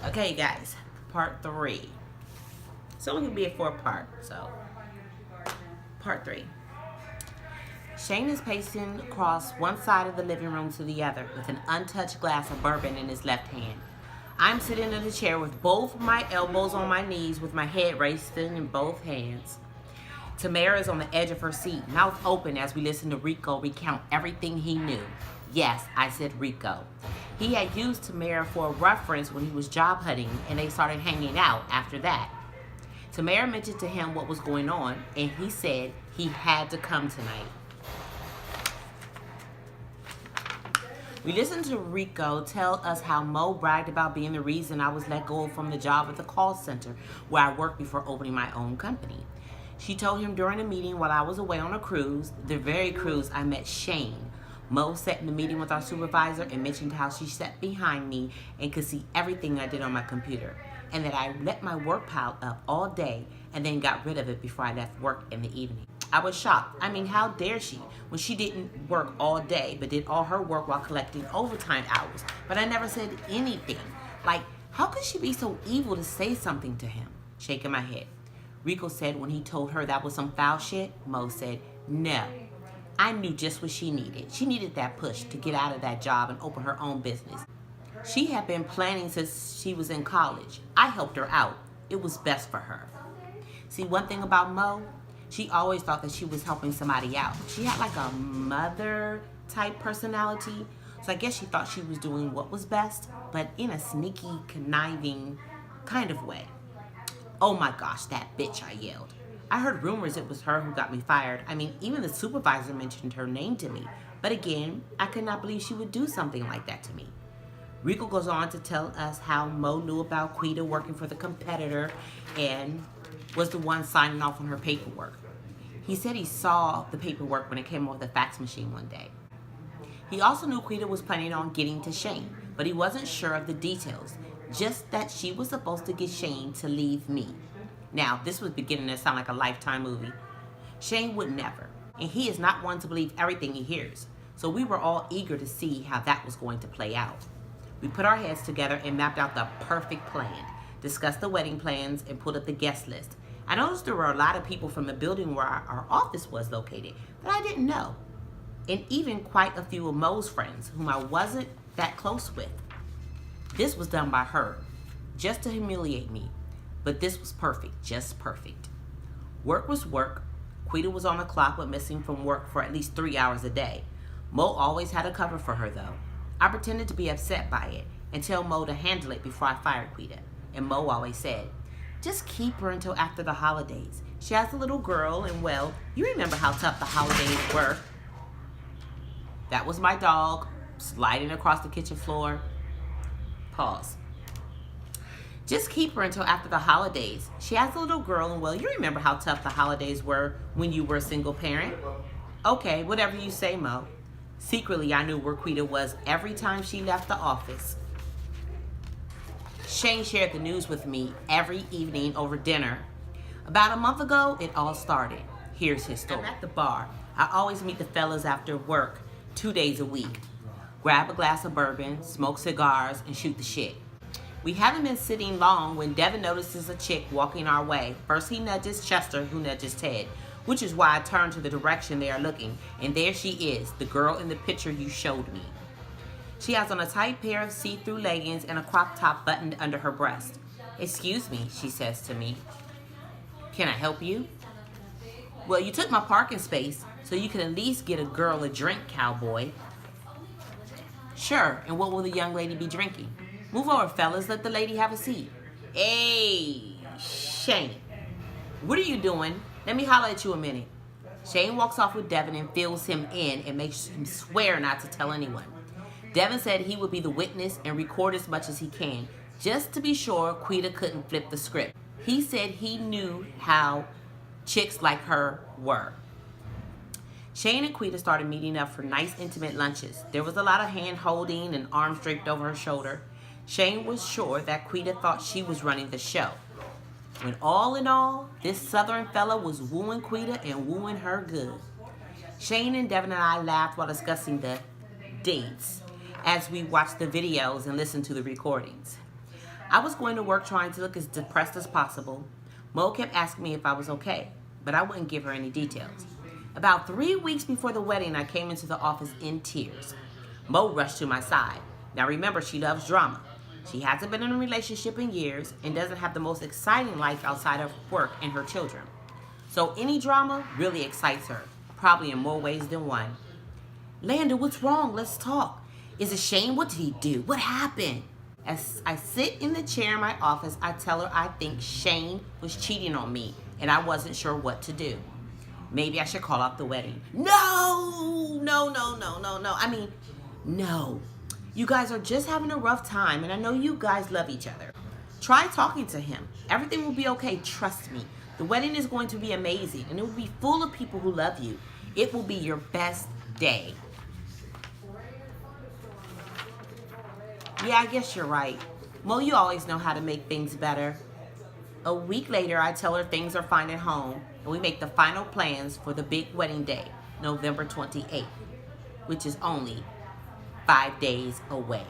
Okay, guys, part 3. It's only gonna be a 4-part, so part 3. Shane is pacing across one side of the living room to the other with an untouched glass of bourbon in his left hand. I'm sitting in the chair with both my elbows on my knees with my head raised in both hands. Tamara is on the edge of her seat, mouth open as we listen to Rico recount everything he knew. Yes, I said Rico. He had used Tamara for a reference when he was job hunting, and they started hanging out after that. Tamara mentioned to him what was going on, and he said he had to come tonight. We listened to Rico tell us how Mo bragged about being the reason I was let go from the job at the call center where I worked before opening my own company. She told him during a meeting while I was away on a cruise, the very cruise I met Shane. Mo sat in the meeting with our supervisor and mentioned how she sat behind me and could see everything I did on my computer, and that I let my work pile up all day and then got rid of it before I left work in the evening. I was shocked. I mean, how dare she when she didn't work all day but did all her work while collecting overtime hours, but I never said anything. Like, how could she be so evil to say something to him? Shaking my head. Rico said when he told her that was some foul shit, Mo said, no. I knew just what she needed. She needed that push to get out of that job and open her own business. She had been planning since she was in college. I helped her out. It was best for her. See, one thing about Mo, she always thought that she was helping somebody out. She had like a mother type personality. So I guess she thought she was doing what was best, but in a sneaky, conniving kind of way. Oh my gosh, that bitch, I yelled. I heard rumors it was her who got me fired. I mean, even the supervisor mentioned her name to me. But again, I could not believe she would do something like that to me. Rico goes on to tell us how Mo knew about Quita working for the competitor and was the one signing off on her paperwork. He said he saw the paperwork when it came off the fax machine one day. He also knew Quita was planning on getting to Shane, but he wasn't sure of the details, just that she was supposed to get Shane to leave me. Now, this was beginning to sound like a Lifetime movie. Shane would never, and he is not one to believe everything he hears, so we were all eager to see how that was going to play out. We put our heads together and mapped out the perfect plan, discussed the wedding plans, and put up the guest list. I noticed there were a lot of people from the building where our office was located that I didn't know, and even quite a few of Mo's friends whom I wasn't that close with. This was done by her, just to humiliate me, but this was perfect, just perfect. Work was work. Quita was on the clock but missing from work for at least 3 hours a day. Mo always had a cover for her though. I pretended to be upset by it and tell Mo to handle it before I fired Quita, and Mo always said, just keep her until after the holidays. She has a little girl, and well, you remember how tough the holidays were. That was my dog sliding across the kitchen floor. Pause. Just keep her until after the holidays. She has a little girl, and well, you remember how tough the holidays were when you were a single parent. Okay, whatever you say, Mo. Secretly, I knew where Quita was every time she left the office. Shane shared the news with me every evening over dinner. About a month ago, it all started. Here's his story. I'm at the bar. I always meet the fellas after work 2 days a week. Grab a glass of bourbon, smoke cigars, and shoot the shit. We haven't been sitting long when Devin notices a chick walking our way. First he nudges Chester, who nudges Ted, which is why I turn to the direction they are looking, and there she is, the girl in the picture you showed me. She has on a tight pair of see-through leggings and a crop top buttoned under her breast. Excuse me, she says to me. Can I help you? Well, you took my parking space, so you can at least get a girl a drink, cowboy. Sure, and what will the young lady be drinking? Move over, fellas, let the lady have a seat. Hey, Shane, what are you doing? Let me holler at you a minute. Shane walks off with Devin and fills him in and makes him swear not to tell anyone. Devin said he would be the witness and record as much as he can, just to be sure Quita couldn't flip the script. He said he knew how chicks like her were. Shane and Quita started meeting up for nice intimate lunches. There was a lot of hand holding and arms draped over her shoulder. Shane was sure that Quita thought she was running the show. When all in all, this southern fella was wooing Quita and wooing her good. Shane and Devin and I laughed while discussing the dates as we watched the videos and listened to the recordings. I was going to work trying to look as depressed as possible. Mo kept asking me if I was okay, but I wouldn't give her any details. About 3 weeks before the wedding, I came into the office in tears. Mo rushed to my side. Now remember, she loves drama. She hasn't been in a relationship in years and doesn't have the most exciting life outside of work and her children. So any drama really excites her, probably in more ways than one. Landa, what's wrong? Let's talk. Is it Shane? What did he do? What happened? As I sit in the chair in my office, I tell her I think Shane was cheating on me and I wasn't sure what to do. Maybe I should call off the wedding. No. No. You guys are just having a rough time and I know you guys love each other. Try talking to him. Everything will be okay, trust me. The wedding is going to be amazing and it will be full of people who love you. It will be your best day. Yeah, I guess you're right. Mo, you always know how to make things better. A week later, I tell her things are fine at home, and we make the final plans for the big wedding day, November 28th, which is only 5 days away.